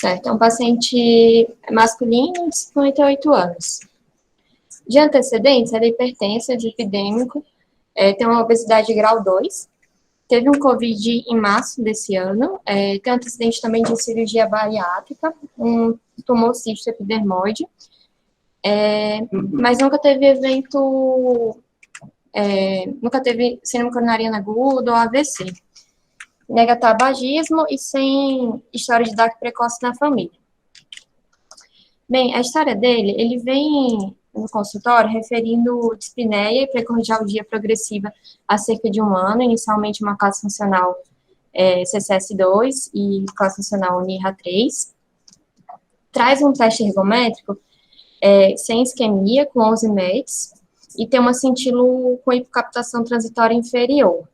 Certo, é um paciente masculino de 58 anos. De antecedentes, ele é hipertenso, dislipidêmico, tem uma obesidade grau 2, teve um COVID em março desse ano, tem antecedente também de cirurgia bariátrica, um tumor cisto epidermoide, mas nunca teve nunca teve síndrome coronariana aguda ou AVC. Nega tabagismo e sem história de DAC precoce na família. Bem, a história dele, ele vem no consultório referindo dispneia e precordialgia progressiva há cerca de 1 ano, inicialmente uma classe funcional CCS2 e classe funcional NIRA3. Traz um teste ergométrico sem isquemia, com 11 METs, e tem uma cintilo com hipocaptação transitória inferior.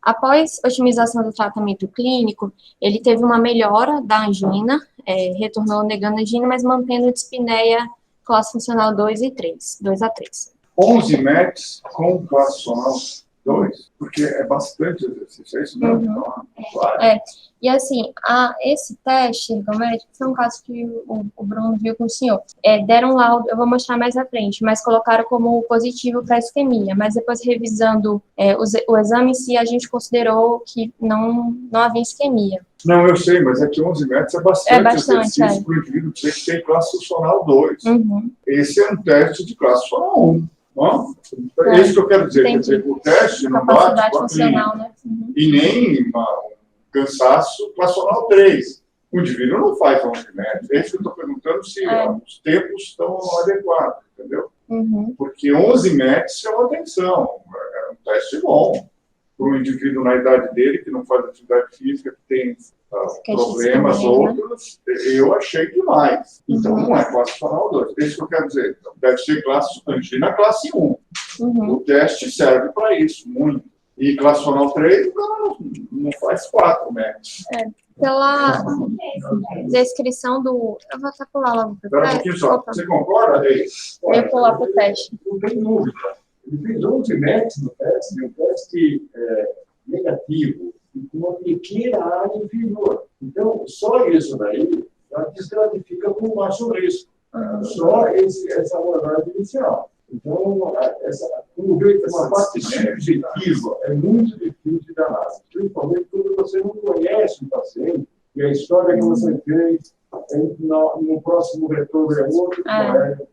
Após otimização do tratamento clínico, ele teve uma melhora da angina, retornou negando a angina, mas mantendo dispneia classe funcional 2 a 3. 11 METs com classe funcional 2, porque é bastante exercício, é isso mesmo? Claro. E assim, esse teste ergométrico foi um caso que o Bruno viu com o senhor. Deram um laudo, eu vou mostrar mais à frente, mas colocaram como positivo para isquemia, mas depois revisando o exame em si, a gente considerou que não havia isquemia. Não, eu sei, mas é que 11 METs é bastante exercício para o indivíduo que tem classe funcional 2. Esse é um teste de classe funcional 1. É isso que eu quero dizer. Quer dizer, o teste não bate com a clínica, né? E nem um cansaço classe funcional 3. O indivíduo não faz 11 METs. É isso que eu estou perguntando, se os tempos estão adequados, entendeu? Porque 11 METs chama atenção. É um teste bom. Para um indivíduo na idade dele, que não faz atividade física, que tem problemas outros, eu achei demais. Então, não é classe funcional 2. É isso que eu quero dizer. Então, deve ser classe angina classe 1. O teste serve para isso, muito. E classe funcional 3, não faz 4 METs. Pela descrição do... Eu vou até pular logo para o teste. Espera um pouquinho só. Você concorda, Rei? Eu ia pular para o teste. Não tem dúvida. Ele fez 11 METs no teste, um teste negativo, e com uma pequena área inferior. Então, só isso daí já desgratifica com baixo risco. Só essa abordagem inicial. Então, como vê que uma parte subjetiva é muito difícil de análise, principalmente quando você não conhece o paciente e a história que você fez no próximo retorno é outro.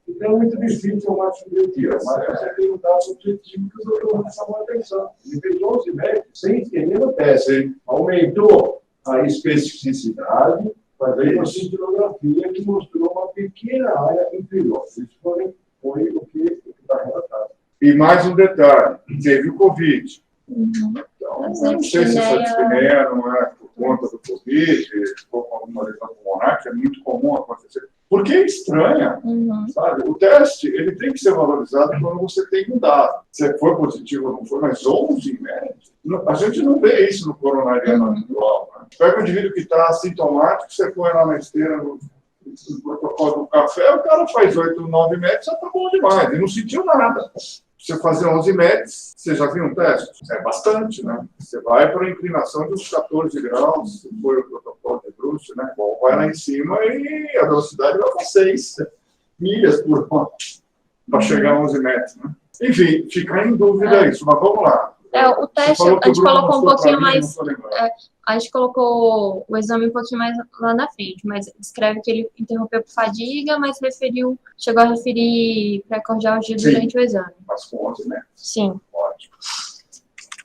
Então, é muito difícil uma subjetiva, mas você tem um dado objetivo que o doutor me chamou a atenção. Ele fez 11 médicos sem esquemer no teste, aumentou a especificidade, fazendo uma cintilografia que mostrou uma pequena área inferior. Isso foi o que está relatado. E mais um detalhe, teve o Covid. Então, eu não sei se essa dispneia não é por conta do Covid, ou com alguma lesão pulmonar, que é muito comum acontecer. Porque é estranha, sabe? O teste, ele tem que ser valorizado quando você tem um dado. Se foi positivo ou não foi, mas 11 médicos. A gente não vê isso no coronariano habitual. Né? Pega o indivíduo que está assintomático, você põe lá na esteira no protocolo do café, o cara faz 8, 9 metros, já tá bom demais, ele não sentiu nada. Você fazer 11 metros, você já viu um teste? É bastante, né? Você vai para a inclinação dos 14 graus, se foi o protocolo de Bruce, né? Bom, vai lá em cima e a velocidade vai para 6 milhas por hora para chegar a 11 metros, né? Enfim, fica em dúvida isso, mas vamos lá. O teste, a gente colocou um pouquinho mais... A gente colocou o exame um pouquinho mais lá na frente, mas descreve que ele interrompeu por fadiga, mas chegou a referir precordialgia durante o exame. Mas com 11, né? Sim. Ótimo.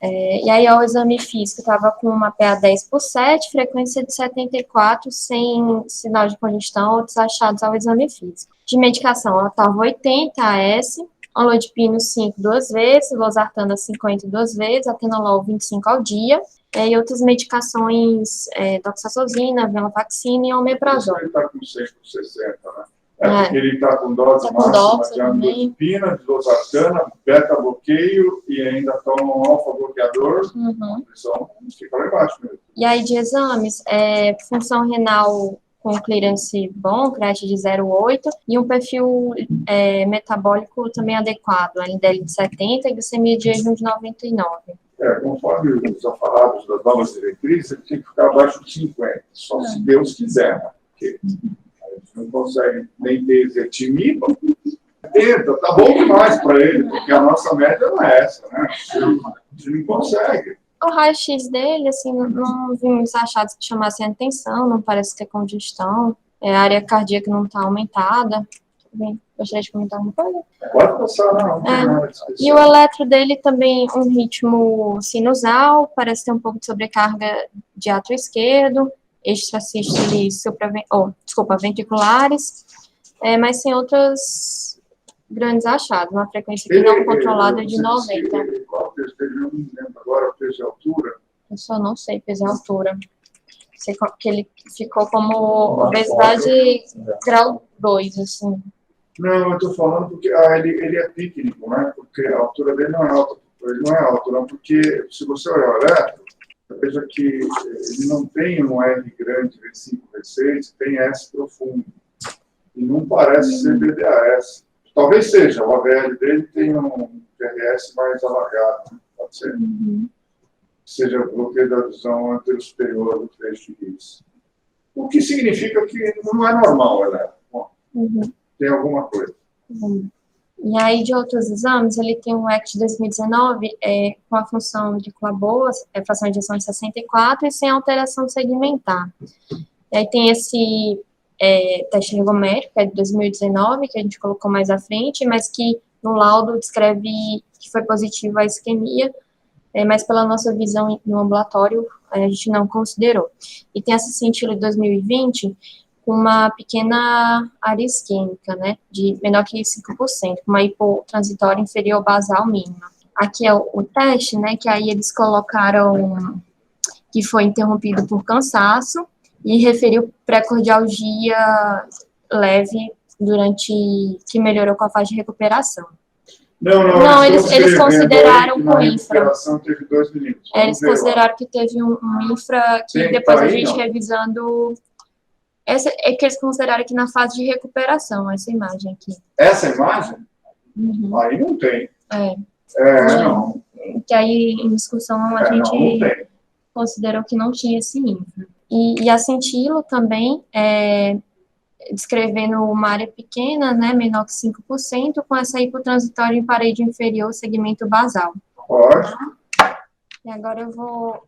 E aí, o exame físico estava com uma PA 10/7, frequência de 74, sem sinal de congestão ou desachados ao exame físico. De medicação, ela estava 80 AS, amlodipino 5 2 vezes, losartana 50 2 vezes, atenolol 25 ao dia, e outras medicações, doxazosina, venlafaxina e omeprazol. Ele está com 100 por 60, né? Porque ele está com dose máxima de amlodipina, de losartana, beta-bloqueio e ainda toma um alfa-bloqueador. A pressão fica lá embaixo mesmo. E aí, de exames, função renal com clearance bom, creatinina de 0,8 e um perfil metabólico também adequado, LDL de 70 e glicemia de jejum de 99. Conforme os afalados das novas diretrizes, ele tem que ficar abaixo de 50, só se Deus quiser. quê? A gente não consegue nem ter ezetimiba. Tenta, tá bom demais para ele, porque a nossa média não é essa, né? A gente não consegue. O raio-x dele, assim, não vi muitos achados que chamassem a atenção, não parece ter congestão, a área cardíaca não está aumentada. Bem, gostaria de comentar alguma coisa? Pode passar, não tem nada especial. E o eletro dele também, um ritmo sinusal, parece ter um pouco de sobrecarga de ato esquerdo, extrasístoles ventriculares, mas sem outros grandes achados, uma frequência que não controlada de 90. Qual peso dele? Eu não me lembro agora, o peso e altura. Eu só não sei peso e altura. Sei que ele ficou como obesidade grau 2, assim. Não, eu estou falando porque ele é técnico, né? Porque a altura dele não é alta. Ele não é alto, não, porque se você olhar o eletro, veja que ele não tem um R grande, V5, V6, tem S profundo. E não parece ser BDAS. Talvez seja, o AVL dele tem um PRS mais alargado, né? Pode ser. Seja o bloqueio da visão anterior-superior do trecho de Higgs. O que significa que não é normal, né? Bom, tem alguma coisa. E aí, de outros exames, ele tem um ECT de 2019 com a função de Clabot, fração de ejeção de 64 e sem alteração segmentar. E aí tem esse teste ergométrico, que é de 2019, que a gente colocou mais à frente, mas que no laudo descreve que foi positivo a isquemia, mas pela nossa visão no ambulatório, a gente não considerou. E tem essa cintila de 2020, com uma pequena área isquêmica, né, de menor que 5%, uma hipotransitória inferior basal mínima. Aqui é o teste, né, que aí eles colocaram que foi interrompido por cansaço e referiu pré-cardialgia leve que melhorou com a fase de recuperação. Não, eles consideraram com infra. Teve 2 milímetros. Eles consideraram que teve um infra que depois a gente revisando... Essa é que eles consideraram aqui na fase de recuperação, essa imagem aqui. Essa imagem? Aí não tem. Não. Que aí, em discussão, a gente considerou que não tinha esse infra. E a cintilo também, descrevendo uma área pequena, né, menor que 5%, com essa hipotransitória em parede inferior, segmento basal. Pode. E agora eu vou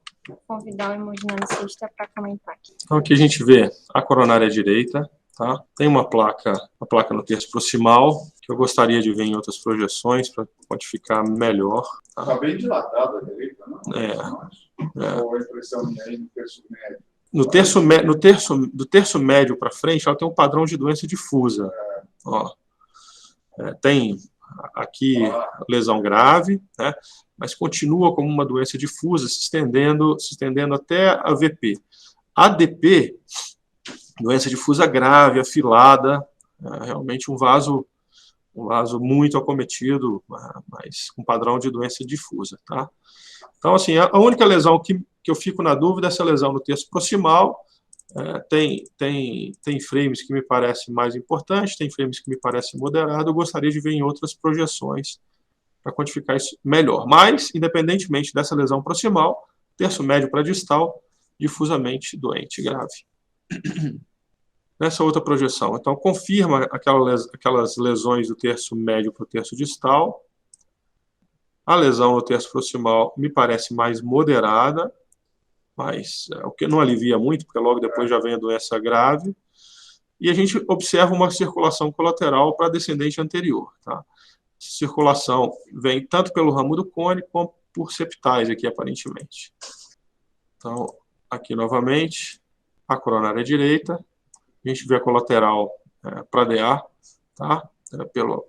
convidar o hemodinamicista para comentar aqui. Então, aqui a gente vê a coronária direita, tá? Tem uma placa no terço proximal, que eu gostaria de ver em outras projeções, para quantificar melhor. Está bem dilatada a direita, não? Ou a impressão minha aí no terço médio? Do terço médio para frente, ela tem um padrão de doença difusa. Tem aqui lesão grave, né? Mas continua como uma doença difusa, se estendendo até a VP. ADP, doença difusa grave, afilada, realmente um vaso muito acometido, mas com padrão de doença difusa, tá? Então, assim, a única lesão que eu fico na dúvida é essa lesão no terço proximal. Tem frames que me parecem mais importantes, tem frames que me parecem moderados. Eu gostaria de ver em outras projeções para quantificar isso melhor. Mas, independentemente dessa lesão proximal, terço médio para distal, difusamente doente, grave. Nessa outra projeção, então, confirma aquelas lesões do terço médio para o terço distal. A lesão no terço proximal me parece mais moderada, mas o que não alivia muito, porque logo depois já vem a doença grave. E a gente observa uma circulação colateral para a descendente anterior, tá? Circulação vem tanto pelo ramo do cone como por septais aqui, aparentemente. Então, aqui novamente, a coronária direita, a gente vê a colateral para DA, tá? Pelo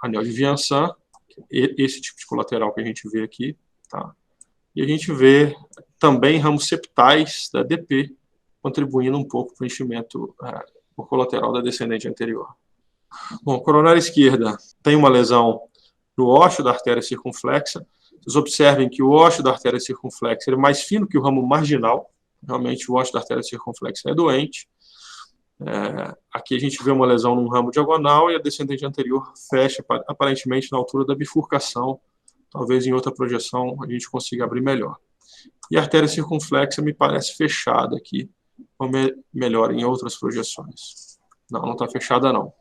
anel de Vincent, esse tipo de colateral que a gente vê aqui, tá? E a gente vê também ramos septais da DP, contribuindo um pouco para o enchimento por colateral da descendente anterior. Bom, coronária esquerda tem uma lesão no ósseo da artéria circunflexa. Vocês observem que o ósseo da artéria circunflexa é mais fino que o ramo marginal. Realmente, o ósseo da artéria circunflexa é doente. Aqui a gente vê uma lesão num ramo diagonal e a descendente anterior fecha, aparentemente, na altura da bifurcação. Talvez em outra projeção a gente consiga abrir melhor. E a artéria circunflexa me parece fechada aqui, ou melhor, em outras projeções. Não está fechada, não.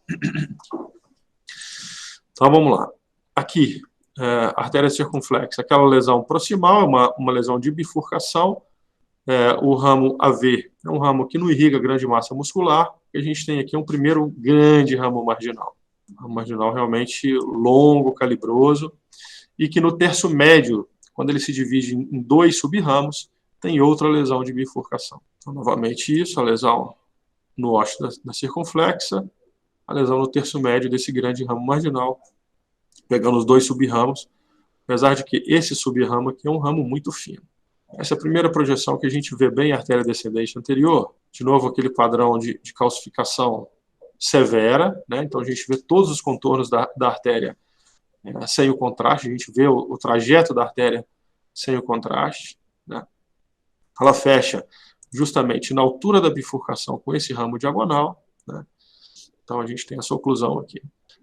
Então, vamos lá. Aqui, artéria circunflexa, aquela lesão proximal, uma lesão de bifurcação. O ramo AV é um ramo que não irriga grande massa muscular. E a gente tem aqui um primeiro grande ramo marginal. Um ramo marginal realmente longo, calibroso, e que no terço médio, quando ele se divide em 2 subramos, tem outra lesão de bifurcação. Então, novamente isso, a lesão no ósseo da circunflexa, a lesão no terço médio desse grande ramo marginal, pegando os 2 subramos, apesar de que esse subramo aqui é um ramo muito fino. Essa é a primeira projeção que a gente vê bem a artéria descendente anterior, de novo aquele padrão de calcificação severa, né? Então a gente vê todos os contornos da artéria sem o contraste, a gente vê o trajeto da artéria sem o contraste, né? Ela fecha justamente na altura da bifurcação com esse ramo diagonal, né? Então a gente tem essa oclusão aqui.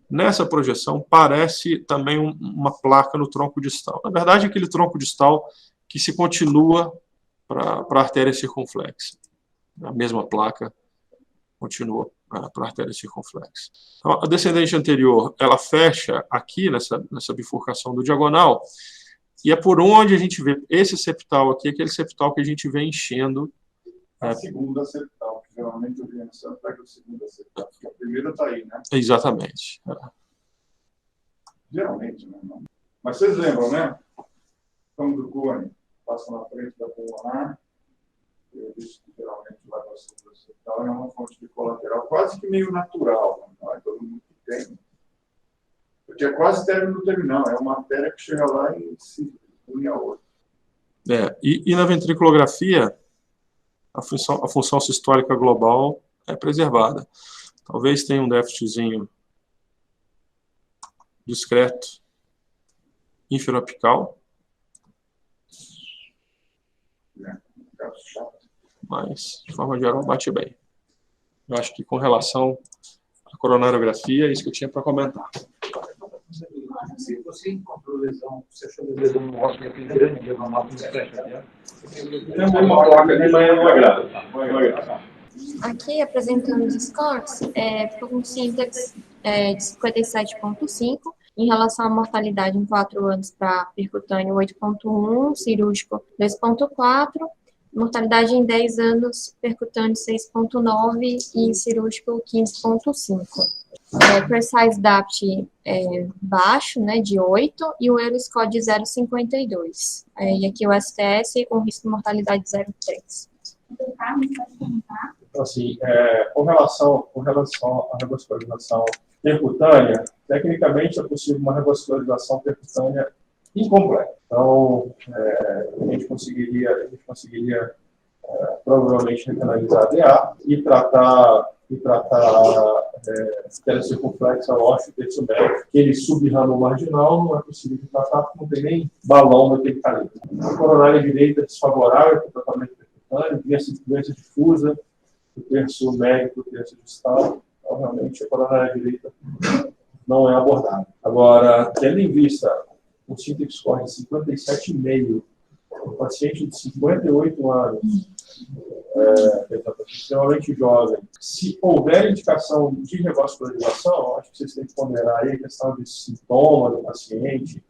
Nessa projeção parece também uma placa no tronco distal. Na verdade, aquele tronco distal que se continua para a artéria circunflexa. A mesma placa continua para a artéria circunflexa. Então, a descendente anterior, ela fecha aqui nessa bifurcação do diagonal, e é por onde a gente vê esse septal aqui, aquele septal que a gente vê enchendo. A segunda septal, que geralmente eu vi nessa pega a segunda septal, porque a primeira está aí, né? Exatamente. Geralmente, né? Mas vocês lembram, né? Então, do cone passa na frente da pulmonar, eu disse que geralmente vai para a segunda septal, é uma fonte de colateral quase que meio natural, não é todo mundo que tem. Porque é quase término terminal, é uma artéria que chega lá e se une a outra. E na ventriculografia, a função sistólica global é preservada. Talvez tenha um déficitzinho discreto inferoapical, mas, de forma geral, bate bem. Eu acho que, com relação à coronariografia, é isso que eu tinha para comentar. Se você encontrou lesão, você achou lesão no ósseo grande, lesão no ósseo tem uma placa de manhã não agrada. Aqui, apresentando os scores, com síntese de 57,5, em relação à mortalidade em 4 anos para percutâneo 8,1, cirúrgico 2,4, mortalidade em 10 anos, percutâneo 6,9 e cirúrgico 15,5. Precise DAPT baixo, né, de 8, e o Euroscore de 0,52. E aqui o STS com risco de mortalidade de 0,3. Então, assim, com relação à revascularização percutânea, tecnicamente é possível uma revascularização percutânea incompleta. Então, a gente conseguiria provavelmente recanalizar a DA e tratar artéria circunflexa, ósseo, terço médio. Aquele subramo marginal não é possível de tratar porque não tem nem balão naquele calibre. A coronária direita desfavorável para o tratamento percutâneo, doença difusa, do terço médio para o terço distal. Então, realmente, a coronária direita não é abordada. Agora, tendo em vista um síntese score de 57,5, um paciente de 58 anos, extremamente jovem, se houver indicação de revascularização, acho que vocês têm que ponderar aí a questão de sintoma do paciente.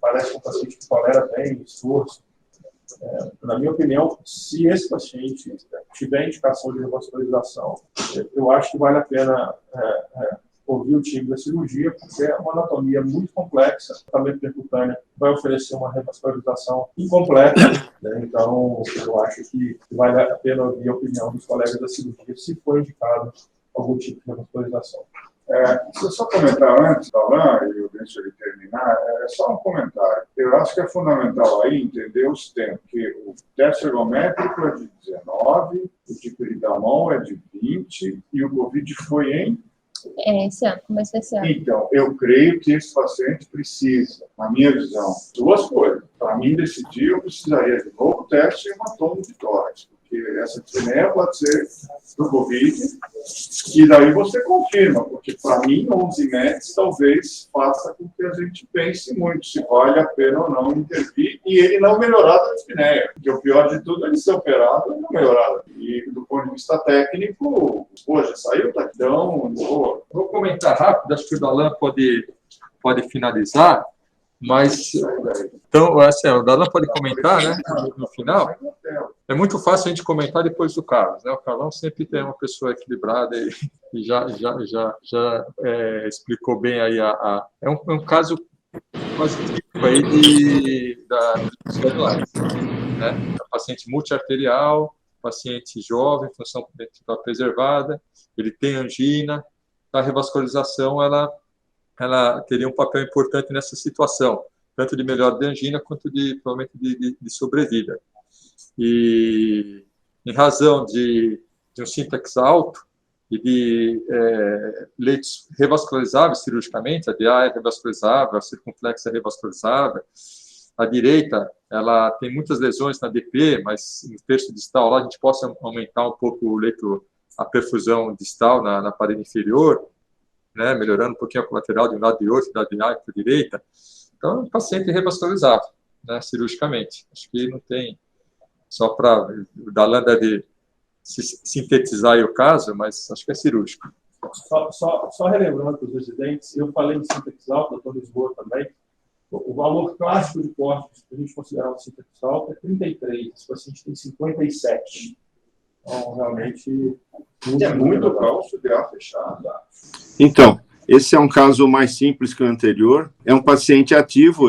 Parece um paciente que tolera bem esforço. Na minha opinião, se esse paciente tiver indicação de revascularização, eu acho que vale a pena ouvir o time da cirurgia, porque é uma anatomia muito complexa. O tratamento percutâneo vai oferecer uma revascularização incompleta, né? Então, eu acho que vale a pena ouvir a opinião dos colegas da cirurgia, se for indicado algum tipo de revascularização. Se eu só comentar antes, Alain, e eu deixo ele terminar, é só um comentário. Eu acho que é fundamental aí entender os tempos, que o teste ergométrico é de 19, o de peridamão é de 20, e o Covid foi em? Esse ano, começou esse ano. Então, eu creio que esse paciente precisa, na minha visão, 2 coisas. Para mim decidir, eu precisaria de novo teste e hematomo de tórax, porque essa dispneia pode ser do Covid E daí você confirma, porque para mim 11 METs talvez faça com que a gente pense muito se vale a pena ou não intervir e ele não melhorar da dispneia. Porque o pior de tudo é ele ser operado e não melhorar. E do ponto de vista técnico, pô, já saiu daqui. Então, vou comentar rápido, acho que o Dalan pode finalizar, mas então, assim, o Dalan pode comentar, né, no final. É muito fácil a gente comentar depois do Carlos, né? O Carlão sempre tem uma pessoa equilibrada e já explicou bem aí é um caso quase típico aí dos celulares, né? Paciente multiarterial, paciente jovem, função ventricular preservada, ele tem angina, a revascularização ela teria um papel importante nessa situação, tanto de melhora de angina quanto provavelmente de sobrevida. E em razão de um sintaxe alto e de leitos revascularizáveis cirurgicamente, a DA é revascularizável, a circunflexa é revascularizável, a direita ela tem muitas lesões na DP, mas no terço distal lá a gente possa aumentar um pouco o leito, a perfusão distal na parede inferior, né, melhorando um pouquinho a colateral de um lado e outro, da DA para a direita. Então, é um paciente revascularizável, né, cirurgicamente. Acho que não tem... Só para o Dalan deve sintetizar aí o caso, mas acho que é cirúrgico. Só relembrando para os residentes, eu falei de sintaxe alto, doutor Lisboa também, o valor clássico de cortes, que a gente considerar o sintaxe alto, é 33, esse paciente tem 57. Então, realmente... é muito cálcio de ar fechado. Então, esse é um caso mais simples que o anterior. É um paciente ativo,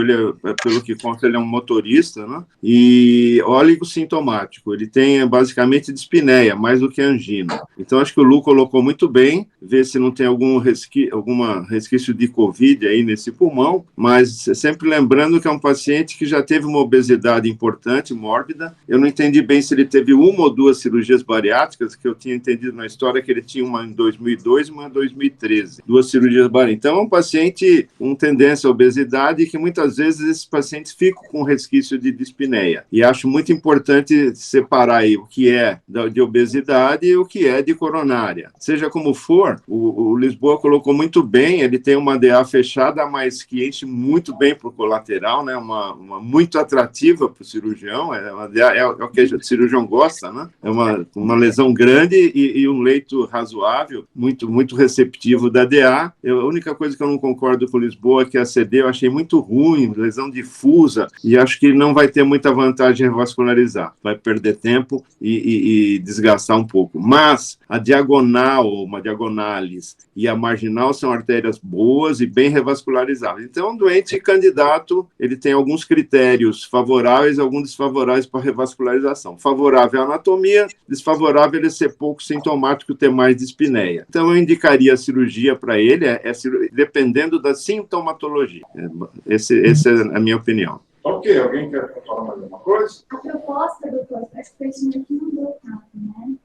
pelo que conta, ele é um motorista, né? E oligosintomático. Ele tem basicamente dispneia, mais do que angina. Então, acho que o Lu colocou muito bem, ver se não tem algum resquício de Covid aí nesse pulmão, mas sempre lembrando que é um paciente que já teve uma obesidade importante, mórbida. Eu não entendi bem se ele teve uma ou duas cirurgias bariátricas, que eu tinha entendido na história que ele tinha uma em 2002 e uma em 2013. Duas cirurgias bariátricas. Então, é um paciente com tendência à obesidade e que muitas vezes esses pacientes ficam com resquício de dispneia. E acho muito importante separar aí o que é de obesidade e o que é de coronária. Seja como for, o Lisboa colocou muito bem, ele tem uma DA fechada, mas que enche muito bem para o colateral, né? Uma muito atrativa para o cirurgião, é o que o cirurgião gosta, né? É uma lesão grande e um leito razoável, muito receptivo da DA. A única coisa que eu não concordo com o Lisboa é que a CD eu achei muito ruim, lesão difusa, e acho que não vai ter muita vantagem em revascularizar. Vai perder tempo e desgastar um pouco. Mas a diagonal, uma diagonalis, e a marginal são artérias boas e bem revascularizáveis. Então, um doente candidato, ele tem alguns critérios favoráveis e alguns desfavoráveis para revascularização. Favorável à anatomia, desfavorável ele ser pouco sintomático, ter mais dispneia. Então, eu indicaria a cirurgia para ele, dependendo da sintomatologia. Essa é a minha opinião. Ok, alguém quer falar mais alguma coisa? A proposta, doutor, acho que foi isso aqui não deu tanto, né?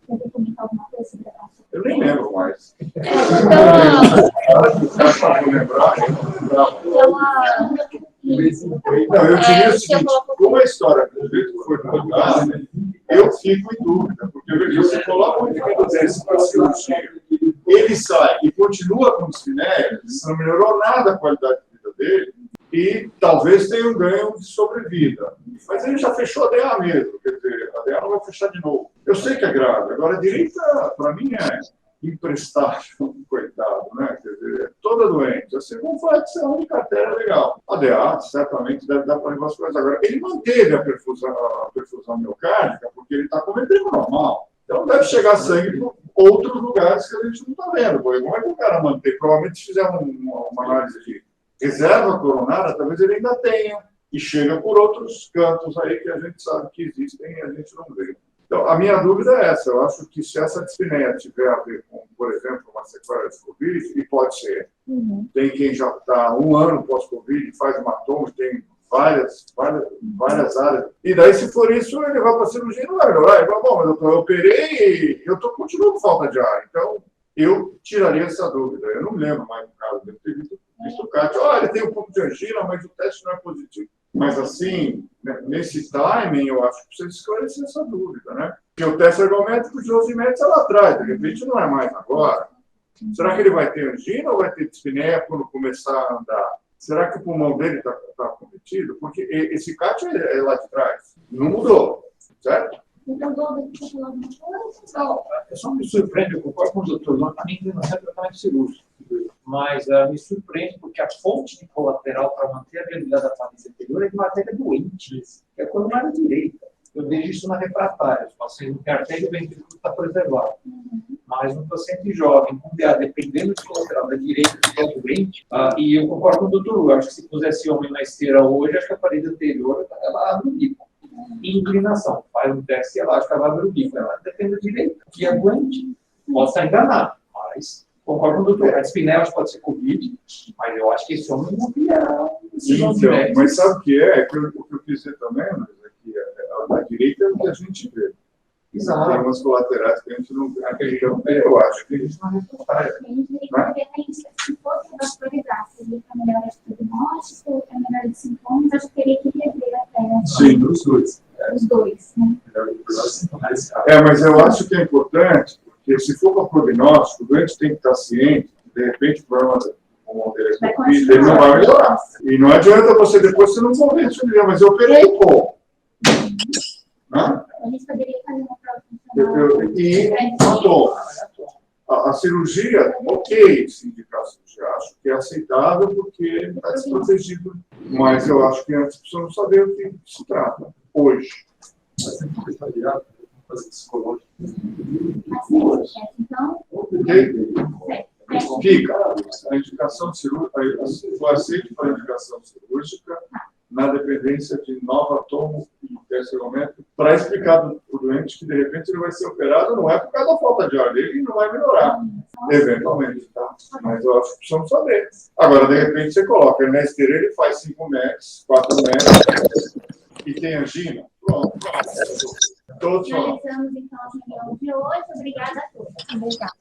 Quer comentar alguma coisa sobre a taxa? Eu nem lembro mais. Não, eu diria o seguinte, como a história do jeito que foi colocada, eu fico em dúvida, porque você coloca um indivíduo desse para cirurgia, ele sai e continua com dispneia, não melhorou nada a qualidade de vida dele, e talvez tenha um ganho de sobrevida. Mas ele já fechou a DA mesmo, quer dizer, a DA não vai fechar de novo. Eu sei que é grave, agora a direita, para mim, é imprestável, coitado, né? Quer dizer, toda doente. A circunflexa é a única artéria legal. A DA, certamente, deve dar para revascularizar. Agora, ele manteve a perfusão miocárdica porque ele está com ventriculo normal. Então, deve chegar sangue para outros lugares que a gente não está vendo. Como é que o cara mantém? Provavelmente, se fizer uma análise de reserva coronária, talvez ele ainda tenha. E chega por outros cantos aí que a gente sabe que existem e a gente não vê. Então, a minha dúvida é essa. Eu acho que se essa dispneia tiver a ver com, por exemplo, uma sequela de Covid, e pode ser. Tem quem já está 1 ano pós-Covid, faz hematoma, tem várias áreas. E daí, se for isso, ele vai para a cirurgia e não vai melhorar. Ele fala, bom, mas eu operei e eu continuo com falta de ar. Então, eu tiraria essa dúvida. Eu não lembro mais do caso dele ter visto o CAT. Ele tem um pouco de angina, mas o teste não é positivo. Mas, assim, nesse timing, eu acho que precisa esclarecer essa dúvida, né? Porque o teste ergométrico de 12 metros é lá atrás, de repente não é mais agora. Será que ele vai ter angina ou vai ter dispneia quando começar a andar? Será que o pulmão dele está comprometido? Porque esse CAT é lá de trás. Não mudou, certo? Então, Douglas, você falou alguma coisa? Não, eu só me surpreende, eu concordo com o doutor, não é tratamento cirúrgico, mas me surpreende porque a fonte de colateral para manter a viabilidade da parede anterior é de uma artéria doente, que é a coronária direita. Eu vejo isso na refratária, os pacientes que a artéria ventrículo está preservada. Mas um paciente jovem, com DA, dependendo de colateral da direita, que é doente, e eu concordo com o doutor Lu, acho que se pusesse homem na esteira hoje, acho que a parede anterior, ela abre o bico. Inclinação, faz um teste elástico, ela abre o bico, ela depende da direita, que aguente. Pode estar enganado, mas concordo com o doutor. A dispneia pode ser Covid, mas eu acho que esse homem não virá. Então, mas sabe o que é? O que eu quis dizer também, mas aqui, a direita é o que a gente vê. Exato. Tem umas colaterais que a gente não vê. Eu acho que a gente não reporta. Se fosse vascularizar, seria para melhorar de diagnóstico, para melhorar de sintomas, acho que teria que rever até. Sim, os dois. Os dois, né? Mas eu acho que é importante, porque se for para prognóstico, o doente tem que estar ciente, de repente, o problema como ele não vai melhorar. E não adianta você depois, você não convence o mas eu operei, pô. A gente poderia fazer uma prova funcional. E matou. A cirurgia, ok, se indicar a cirurgia, acho que é aceitável porque ele está desprotegido. Mas eu acho que antes precisamos saber o que se trata, hoje. Então, Fica a indicação cirúrgica, o aceite para a indicação cirúrgica na dependência de nova tomo e teste ergométrico para explicar para o doente que de repente ele vai ser operado, não é por causa da falta de ar dele e não vai melhorar, eventualmente, tá? Mas eu acho que precisamos saber. Agora, de repente, você coloca ele na esteira, ele faz 5 metros, 4 metros e tem angina. Pronto. Todos finalizamos então a reunião de hoje. Obrigada a todos. Obrigada.